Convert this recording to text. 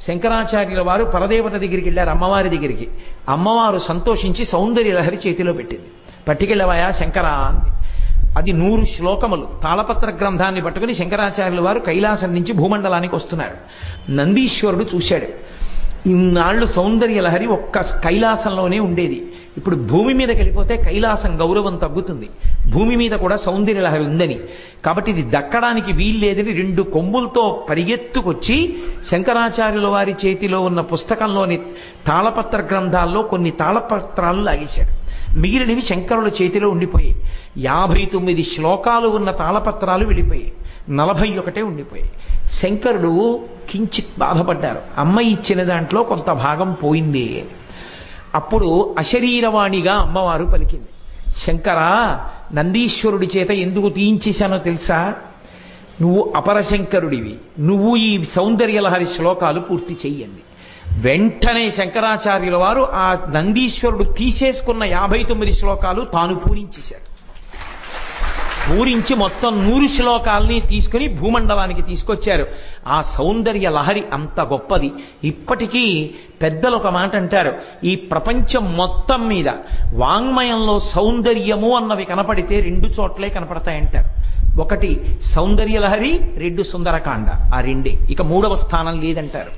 శంకరాచార్యుల వారు పరదేవత దగ్గరికి వెళ్ళారు, అమ్మవారి దగ్గరికి. అమ్మవారు సంతోషించి సౌందర్య లహరి చేతిలో పెట్టింది. పట్టుకెళ్ళవయా శంకరా అంది. అది 100 శ్లోకములు తాళపత్ర గ్రంథాన్ని పట్టుకుని శంకరాచార్యుల వారు కైలాసం నుంచి భూమండలానికి వస్తున్నారు. నందీశ్వరుడు చూశాడు. ఇన్నాళ్ళు సౌందర్య లహరి ఒక్క కైలాసంలోనే ఉండేది. ఇప్పుడు భూమి మీదకి వెళ్ళిపోతే కైలాసం గౌరవం తగ్గుతుంది. భూమి మీద కూడా సౌందర్య లహరి ఉందని, కాబట్టి ఇది దక్కడానికి వీల్లేదని 2 కొమ్ములతో పరిగెత్తుకొచ్చి శంకరాచార్యుల వారి చేతిలో ఉన్న పుస్తకంలోని తాళపత్ర గ్రంథాల్లో కొన్ని తాళపత్రాలు లాగేశాడు. మిగిలినవి శంకరుల చేతిలో ఉండిపోయాయి. 59 శ్లోకాలు ఉన్న తాళపత్రాలు వెళ్ళిపోయాయి, 41 ఉండిపోయాయి. శంకరుడు కించిత్ బాధపడ్డారు. అమ్మ ఇచ్చిన దాంట్లో కొంత భాగం పోయింది. అప్పుడు అశరీరవాణిగా అమ్మవారు పలికింది, శంకరా, నందీశ్వరుడి చేత ఎందుకు తీయించేశానో తెలుసా? నువ్వు అపరశంకరుడివి, నువ్వు ఈ సౌందర్యలహరి శ్లోకాలు పూర్తి చెయ్యండి. వెంటనే శంకరాచార్యుల వారు ఆ నందీశ్వరుడు తీసేసుకున్న 59 శ్లోకాలు తాను పూరించేశాడు. పూరించి మొత్తం 100 శ్లోకాలని తీసుకుని భూమండలానికి తీసుకొచ్చారు. ఆ సౌందర్య లహరి అంత గొప్పది. ఇప్పటికీ పెద్దలు ఒక మాట అంటారు, ఈ ప్రపంచం మొత్తం మీద వాంగ్మయంలో సౌందర్యము అన్నవి కనపడితే 2 చోట్లే కనపడతాయంటారు. ఒకటి సౌందర్య లహరి, 2 సుందరకాండ. ఆ 2. ఇక 3వ స్థానం లేదంటారు.